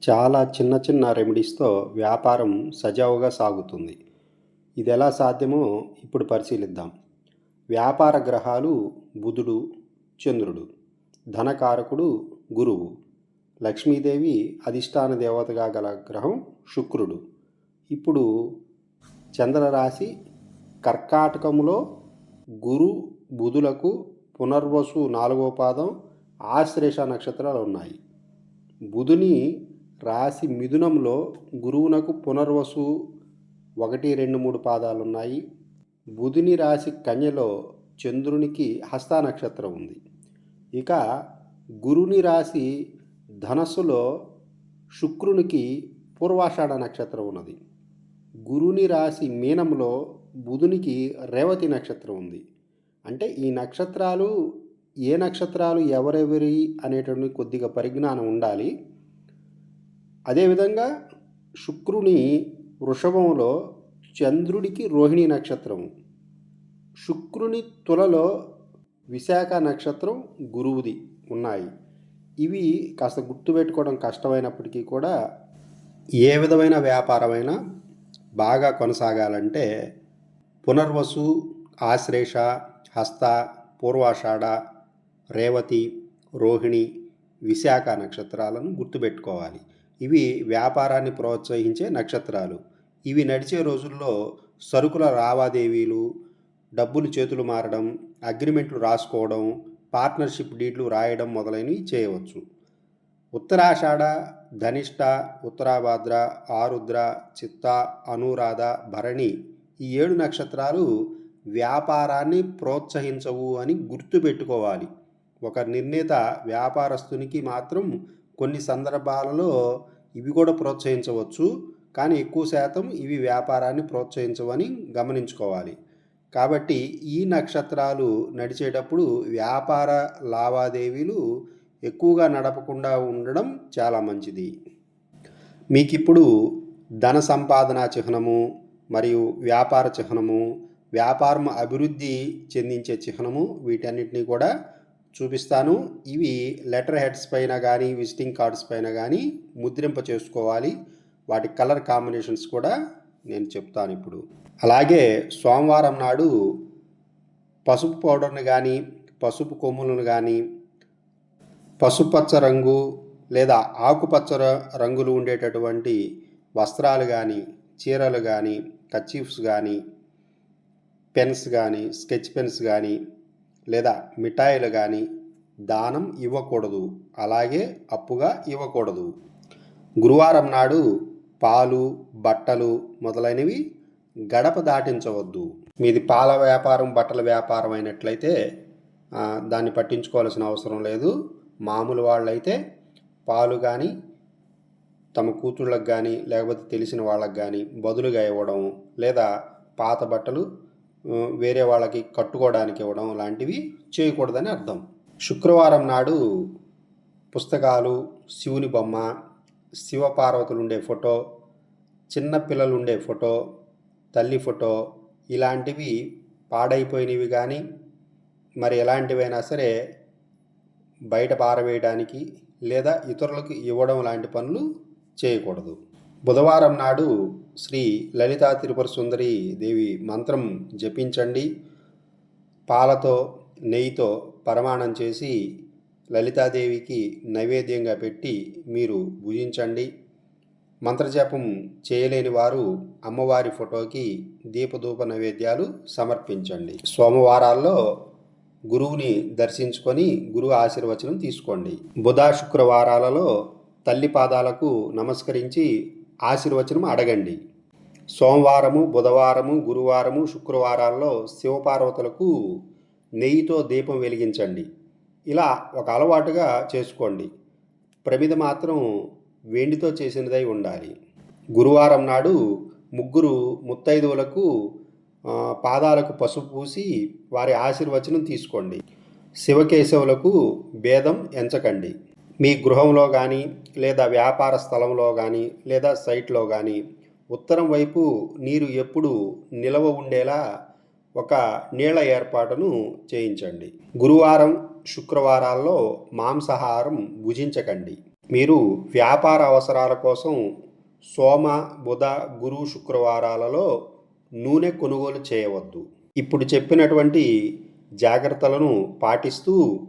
చాలా చిన్న చిన్న రెమెడీస్‌తో వ్యాపారం సజావుగా సాగుతుంది. ఇదెలా సాధ్యమో ఇప్పుడు పరిశీలిద్దాం. వ్యాపార గ్రహాలు బుధుడు, చంద్రుడు. ధనకారకుడు గురువు. లక్ష్మీదేవి అధిష్టాన దేవతగా గల గ్రహం శుక్రుడు. ఇప్పుడు చంద్రరాశి కర్కాటకంలో గురు, బుధులకు పునర్వసు 4వ పాదం, ఆశ్లేష నక్షత్రాలు ఉన్నాయి. బుధుని రాశి మిథునంలో గురువునకు పునర్వసు 1, 2, 3 పాదాలున్నాయి. బుధుని రాశి కన్యలో చంద్రునికి హస్త నక్షత్రం ఉంది. ఇక గురుని రాశి ధనస్సులో శుక్రునికి పూర్వాషాఢ నక్షత్రం ఉన్నది. గురుని రాశి మీనంలో బుధునికి రేవతి నక్షత్రం ఉంది. అంటే ఈ నక్షత్రాలు ఏ నక్షత్రాలు ఎవరెవరి అనేటువంటి కొద్దిగా పరిజ్ఞానం ఉండాలి. అదేవిధంగా శుక్రుని వృషభంలో చంద్రుడికి రోహిణి నక్షత్రం, శుక్రుని తులలో విశాఖ నక్షత్రం గురువుది ఉన్నాయి. ఇవి కాస్త గుర్తుపెట్టుకోవడం కష్టమైనప్పటికీ కూడా ఏ విధమైన వ్యాపారమైనా బాగా కొనసాగాలంటే పునర్వసు, ఆశ్లేష, హస్త, పూర్వాషాఢ, రేవతి, రోహిణి, విశాఖ నక్షత్రాలను గుర్తుపెట్టుకోవాలి. ఇవి వ్యాపారాన్ని ప్రోత్సహించే నక్షత్రాలు. ఇవి నడిచే రోజుల్లో సరుకుల లావాదేవీలు, డబ్బులు చేతులు మారడం, అగ్రిమెంట్లు రాసుకోవడం, పార్ట్నర్షిప్ డీడ్లు రాయడం మొదలైనవి చేయవచ్చు. ఉత్తరాషాఢ, ధనిష్ట, ఉత్తరాభాద్ర, ఆరుద్ర, చిత్త, అనురాధ, భరణి ఈ 7 నక్షత్రాలు వ్యాపారాన్ని ప్రోత్సహించవు అని గుర్తుపెట్టుకోవాలి. ఒక నిర్ణీత వ్యాపారస్తునికి మాత్రం కొన్ని సందర్భాలలో ఇవి కూడా ప్రోత్సహించవచ్చు, కానీ ఎక్కువ శాతం ఇవి వ్యాపారాన్ని ప్రోత్సహించవని గమనించుకోవాలి. కాబట్టి ఈ నక్షత్రాలు నడిచేటప్పుడు వ్యాపార లావాదేవీలు ఎక్కువగా నడపకుండా ఉండడం చాలా మంచిది. మీకు ఇప్పుడు ధన సంపాదన చిహ్నము మరియు వ్యాపార చిహ్నము, వ్యాపారం అభివృద్ధి చెందించే చిహ్నము వీటన్నిటినీ కూడా చూపిస్తాను. ఇవి లెటర్ హెడ్స్ పైన కానీ విజిటింగ్ కార్డ్స్ పైన కానీ ముద్రింప చేసుకోవాలి. వాటి కలర్ కాంబినేషన్స్ కూడా నేను చెప్తాను ఇప్పుడు. అలాగే సోమవారం నాడు పసుపు పౌడర్ని కానీ పసుపు కొమ్ములను కానీ పసుపచ్చ రంగు లేదా ఆకుపచ్చ రంగులు ఉండేటటువంటి వస్త్రాలు కానీ, చీరలు కానీ, కర్చీఫ్స్ కానీ, పెన్స్ కానీ, స్కెచ్ పెన్స్ కానీ లేదా మిఠాయిలు కానీ దానం ఇవ్వకూడదు. అలాగే అప్పుగా ఇవ్వకూడదు. గురువారం నాడు పాలు, బట్టలు మొదలైనవి గడప దాటించవద్దు. మీది పాల వ్యాపారం, బట్టల వ్యాపారం అయినట్లయితే దాన్ని పట్టించుకోవాల్సిన అవసరం లేదు. మామూలు వాళ్ళైతే పాలు కానీ తమ కూతుళ్ళకు కానీ లేకపోతే తెలిసిన వాళ్ళకి కానీ బదులుగా ఇవ్వడం, లేదా పాత బట్టలు వేరే వాళ్ళకి కట్టుకోవడానికి ఇవ్వడం లాంటివి చేయకూడదని అర్థం. శుక్రవారం నాడు పుస్తకాలు, శివుని బొమ్మ, శివపార్వతులు ఉండే ఫోటో, చిన్నపిల్లలు ఉండే ఫోటో, తల్లి ఫోటో ఇలాంటివి పాడైపోయినవి కానీ మరి ఎలాంటివైనా సరే బయట పారవేయడానికి లేదా ఇతరులకు ఇవ్వడం లాంటి పనులు చేయకూడదు. బుధవారం నాడు శ్రీ లలితా త్రిపుర సుందరి దేవి మంత్రం జపించండి. పాలతో, నెయ్యితో పరమాణం చేసి లలితాదేవికి నైవేద్యంగా పెట్టి మీరు భుజించండి. మంత్రజపం చేయలేని వారు అమ్మవారి ఫోటోకి దీపధూప నైవేద్యాలు సమర్పించండి. సోమవారాల్లో గురువుని దర్శించుకొని గురువు ఆశీర్వచనం తీసుకోండి. బుధ, శుక్రవారాలలో తల్లి పాదాలకు నమస్కరించి ఆశీర్వచనం అడగండి. సోమవారము, బుధవారము, గురువారము, శుక్రవారాల్లో శివపార్వతులకు నెయ్యితో దీపం వెలిగించండి. ఇలా ఒక అలవాటుగా చేసుకోండి. ప్రమిద మాత్రం వెండితో చేసినదై ఉండాలి. గురువారం నాడు ముగ్గురు ముత్తైదువులకు పాదాలకు పసుపు పూసి వారి ఆశీర్వచనం తీసుకోండి. శివకేశవులకు భేదం ఎంచకండి. మీ గృహంలో కానీ లేదా వ్యాపార స్థలంలో కానీ లేదా సైట్లో కానీ ఉత్తరం వైపు నీరు ఎప్పుడు నిలవ ఉండేలా ఒక నీళ్ల ఏర్పాటును చేయించండి. గురువారం, శుక్రవారాల్లో మాంసాహారం భుజించకండి. మీరు వ్యాపార అవసరాల కోసం సోమ, బుధ, గురు, శుక్రవారాలలో నూనె కొనుగోలు చేయవద్దు. ఇప్పుడు చెప్పినటువంటి జాగ్రత్తలను పాటిస్తూ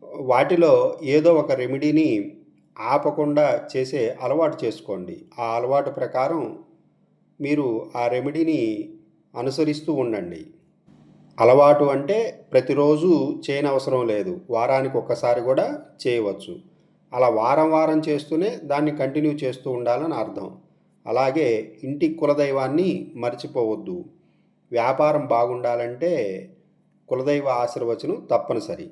వాటిలో ఏదో ఒక రెమెడీని ఆపకుండా చేసే అలవాటు చేసుకోండి. ఆ అలవాటు ప్రకారం మీరు ఆ రెమెడీని అనుసరిస్తూ ఉండండి. అలవాటు అంటే ప్రతిరోజు చేయనవసరం లేదు. వారానికి ఒక్కసారి కూడా చేయవచ్చు. అలా వారం వారం చేస్తూనే దాన్ని కంటిన్యూ చేస్తూ ఉండాలని అర్థం. అలాగే ఇంటి కులదైవాన్ని మర్చిపోవద్దు. వ్యాపారం బాగుండాలంటే కులదైవ ఆశీర్వచనం తప్పనిసరి.